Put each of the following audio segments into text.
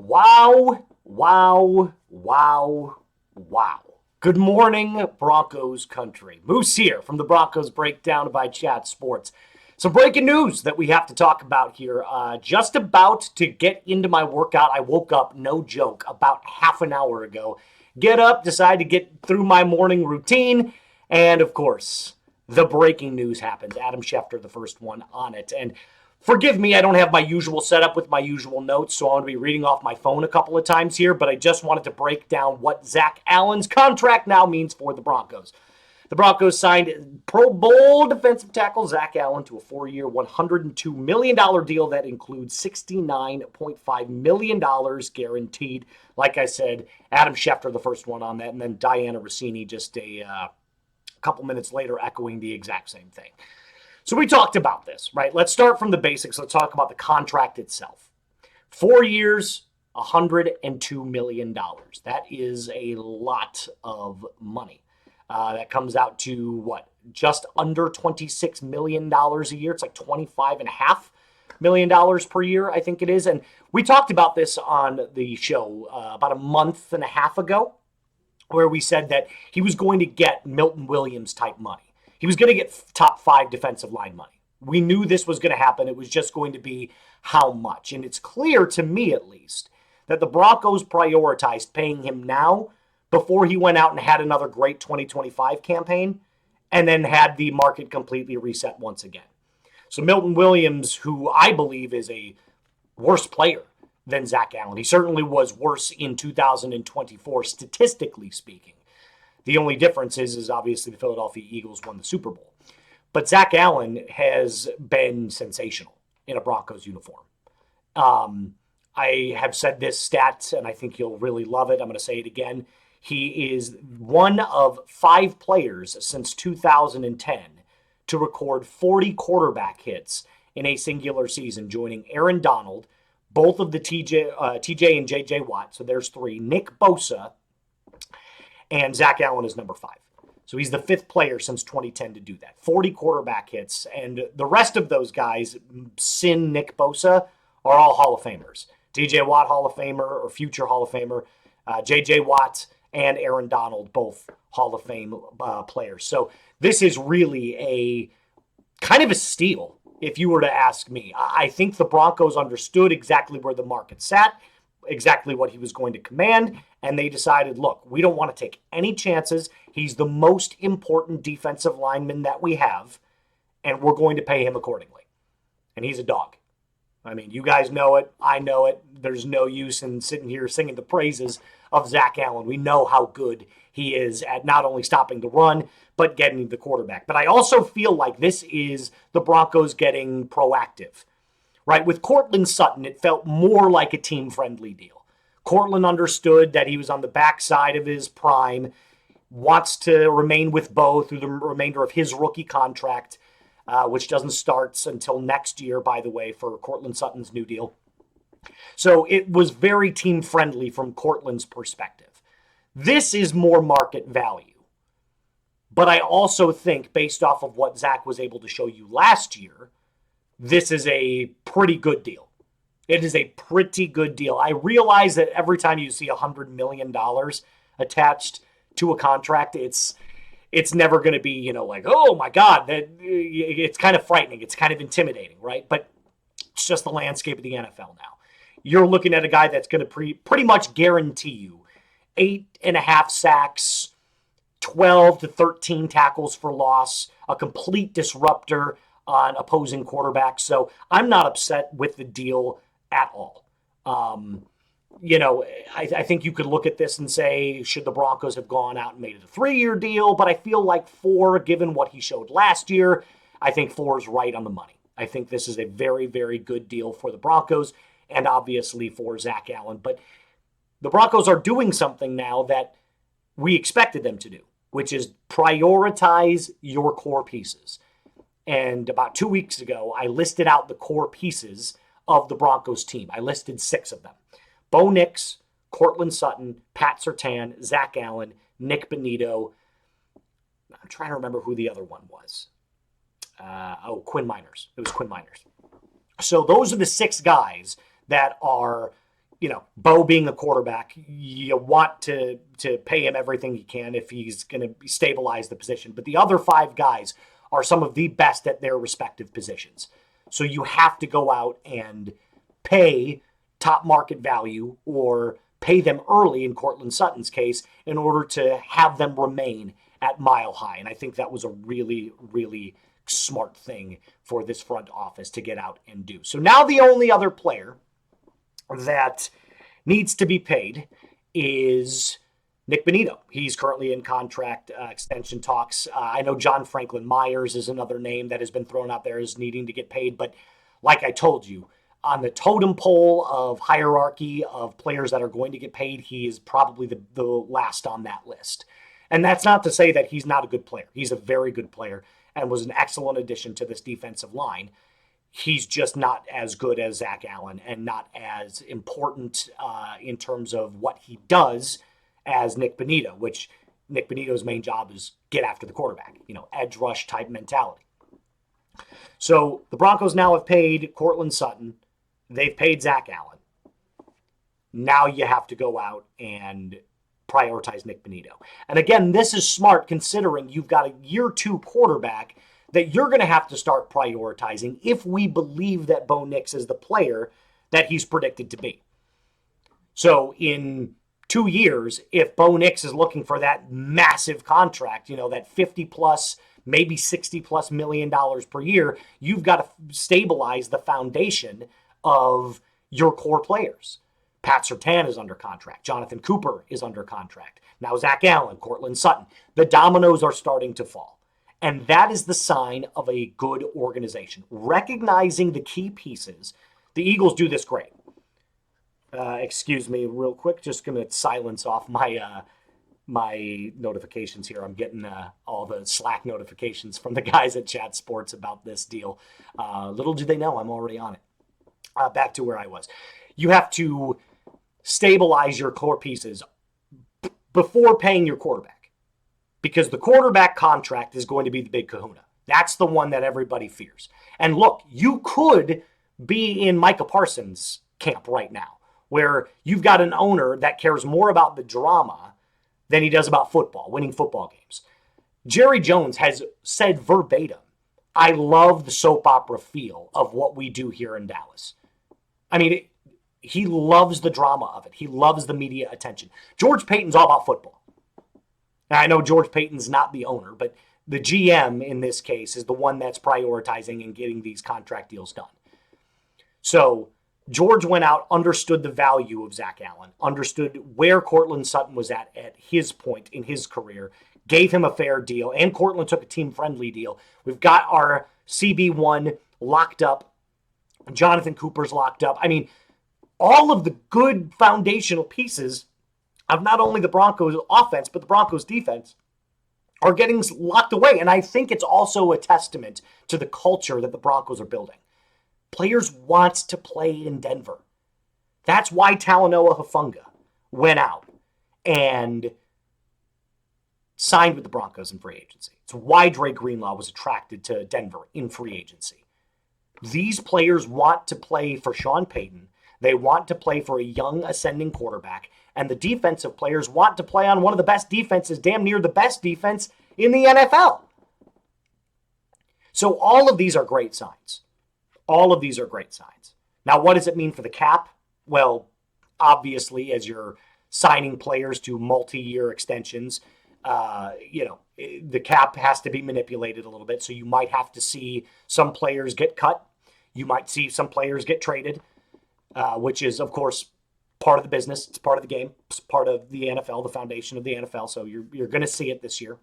Wow, wow, wow, wow. Good morning, Broncos country. Moose here from the Broncos Breakdown by Chat Sports. Some breaking news that we have to talk about here. Just about to get into my workout. I woke up, no joke, about half an hour ago. Get up, decide to get through my morning routine, and of course, the breaking news happens. Adam Schefter, the first one on it. And forgive me, I don't have my usual setup with my usual notes, so I'm going to be reading off my phone a couple of times here, but I just wanted to break down what Zack Allen's contract now means for the Broncos. The Broncos signed Pro Bowl defensive tackle Zack Allen to a 4-year, $102 million deal that includes $69.5 million guaranteed. Like I said, Adam Schefter, the first one on that, and then Diana Rossini just a couple minutes later echoing the exact same thing. So we talked about this, right? Let's start from the basics. Let's talk about the contract itself. 4 years, $102 million. That is a lot of money. That comes out to what? Just under $26 million a year. It's like $25.5 million per year, I think it is. And we talked about this on the show about a month and a half ago, where we said that he was going to get Milton Williams type money. He was going to get top 5 defensive line money. We knew this was going to happen. It was just going to be how much. And it's clear to me, at least, that the Broncos prioritized paying him now before he went out and had another great 2025 campaign and then had the market completely reset once again. So Milton Williams, who I believe is a worse player than Zack Allen. He certainly was worse in 2024, statistically speaking. The only difference is obviously the Philadelphia Eagles won the Super Bowl. But Zack Allen has been sensational in a Broncos uniform. I have said this stat, and I think you'll really love it. I'm going to say it again. He is one of 5 players since 2010 to record 40 quarterback hits in a singular season, joining Aaron Donald, both of the TJ and JJ Watt. So there's 3. Nick Bosa, and Zack Allen is number 5. So he's the 5th player since 2010 to do that. 40 quarterback hits. And the rest of those guys, sin Nick Bosa, are all Hall of Famers. TJ Watt, Hall of Famer, or future Hall of Famer. JJ Watt and Aaron Donald, both Hall of Fame players. So this is really a kind of a steal, if you were to ask me. I think the Broncos understood exactly where the market sat, exactly what he was going to command, and they decided, look, we don't want to take any chances. He's the most important defensive lineman that we have, and we're going to pay him accordingly. And he's a dog. I mean, you guys know it. I know it. There's no use in sitting here singing the praises of Zack Allen. We know how good he is at not only stopping the run, but getting the quarterback. But I also feel like this is the Broncos getting proactive. Right? With Courtland Sutton, it felt more like a team-friendly deal. Courtland understood that he was on the backside of his prime, wants to remain with Bo through the remainder of his rookie contract, which doesn't start until next year, by the way, for Courtland Sutton's new deal. So it was very team-friendly from Courtland's perspective. This is more market value. But I also think, based off of what Zack was able to show you last year, this is a pretty good deal. It is a pretty good deal. I realize that every time you see $100 million attached to a contract, it's never going to be, like, oh my God, it's kind of frightening. It's kind of intimidating, right? But it's just the landscape of the NFL now. You're looking at a guy that's going to pretty much guarantee you 8.5 sacks, 12 to 13 tackles for loss, a complete disruptor on opposing quarterbacks. So I'm not upset with the deal at all. I think you could look at this and say, should the Broncos have gone out and made it a 3-year deal? But I feel like 4, given what he showed last year, I think 4 is right on the money. I think this is a very, very good deal for the Broncos and obviously for Zack Allen. But the Broncos are doing something now that we expected them to do, which is prioritize your core pieces. And about 2 weeks ago, I listed out the core pieces of the Broncos team. I listed 6 of them. Bo Nix, Courtland Sutton, Pat Surtain, Zack Allen, Nick Bonitto. I'm trying to remember who the other one was. Quinn Meineez. It was Quinn Meineez. So those are the 6 guys that are Bo being the quarterback, you want to pay him everything you can if he's going to stabilize the position. But the other 5 guys are some of the best at their respective positions. So you have to go out and pay top market value or pay them early in Courtland Sutton's case in order to have them remain at Mile High. And I think that was a really, really smart thing for this front office to get out and do. So now the only other player that needs to be paid is Nick Bonitto. He's currently in contract extension talks. I know John Franklin Myers is another name that has been thrown out there as needing to get paid. But like I told you, on the totem pole of hierarchy of players that are going to get paid, he is probably the last on that list. And that's not to say that he's not a good player. He's a very good player and was an excellent addition to this defensive line. He's just not as good as Zack Allen and not as important in terms of what he does as Nick Bonitto, which Nick Bonitto's main job is get after the quarterback, edge rush type mentality. So the Broncos now have paid Courtland Sutton. They've paid Zack Allen. Now you have to go out and prioritize Nick Bonitto. And again, this is smart considering you've got a year 2 quarterback that you're going to have to start prioritizing if we believe that Bo Nix is the player that he's predicted to be. So in 2 years, if Bo Nix is looking for that massive contract, that 50 plus, maybe 60 plus $1 million per year, you've got to stabilize the foundation of your core players. Pat Surtain is under contract. Jonathan Cooper is under contract. Now Zack Allen, Courtland Sutton. The dominoes are starting to fall. And that is the sign of a good organization. Recognizing the key pieces. The Eagles do this great. Excuse me real quick. Just going to silence off my notifications here. I'm getting all the Slack notifications from the guys at Chat Sports about this deal. Little do they know I'm already on it. Back to where I was. You have to stabilize your core pieces before paying your quarterback, because the quarterback contract is going to be the big kahuna. That's the one that everybody fears. And look, you could be in Micah Parsons' camp right now, where you've got an owner that cares more about the drama than he does about football, winning football games. Jerry Jones has said verbatim, I love the soap opera feel of what we do here in Dallas. I mean, he loves the drama of it. He loves the media attention. George Payton's all about football. Now, I know George Payton's not the owner, but the GM in this case is the one that's prioritizing and getting these contract deals done. So George went out, understood the value of Zack Allen, understood where Courtland Sutton was at his point in his career, gave him a fair deal, and Courtland took a team-friendly deal. We've got our CB1 locked up. Jonathan Cooper's locked up. I mean, all of the good foundational pieces of not only the Broncos offense, but the Broncos defense are getting locked away. And I think it's also a testament to the culture that the Broncos are building. Players want to play in Denver. That's why Talanoa Hufanga went out and signed with the Broncos in free agency. It's why Dre Greenlaw was attracted to Denver in free agency. These players want to play for Sean Payton. They want to play for a young ascending quarterback. And the defensive players want to play on one of the best defenses, damn near the best defense in the NFL. So all of these are great signs. All of these are great signs. Now, what does it mean for the cap? Well, obviously, as you're signing players to multi-year extensions, the cap has to be manipulated a little bit. So you might have to see some players get cut. You might see some players get traded, which is, of course, part of the business. It's part of the game. It's part of the NFL, the foundation of the NFL. So you're going to see it this year.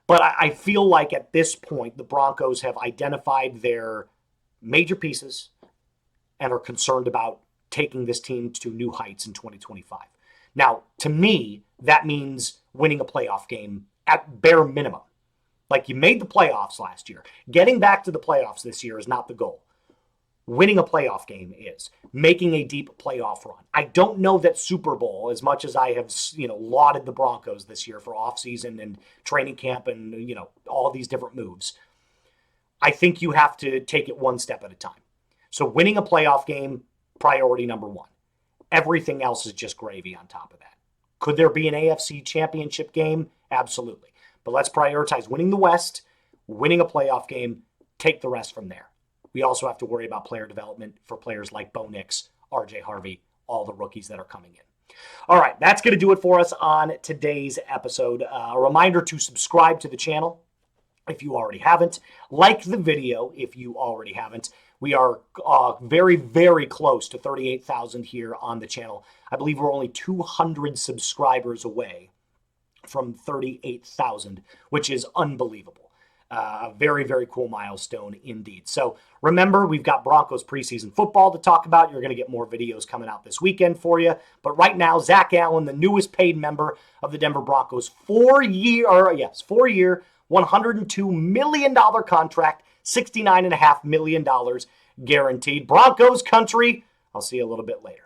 But I feel like at this point, the Broncos have identified their major pieces and are concerned about taking this team to new heights in 2025. Now, to me, that means winning a playoff game at bare minimum. Like, you made the playoffs last year. Getting back to the playoffs this year is not the goal. Winning a playoff game is. Making a deep playoff run. I don't know that Super Bowl, as much as I have, lauded the Broncos this year for offseason and training camp and, all these different moves. I think you have to take it one step at a time. So winning a playoff game, priority number one. Everything else is just gravy on top of that. Could there be an AFC championship game? Absolutely. But let's prioritize winning the West, winning a playoff game, take the rest from there. We also have to worry about player development for players like Bo Nix, RJ Harvey, all the rookies that are coming in. All right, that's going to do it for us on today's episode. A reminder to subscribe to the channel if you already haven't. Like the video if you already haven't. We are very, very close to 38,000 here on the channel. I believe we're only 200 subscribers away from 38,000, which is unbelievable. A very, very cool milestone indeed. So remember, we've got Broncos preseason football to talk about. You're going to get more videos coming out this weekend for you. But right now, Zack Allen, the newest paid member of the Denver Broncos, 4-year, $102 million contract, $69.5 million guaranteed. Broncos country. I'll see you a little bit later.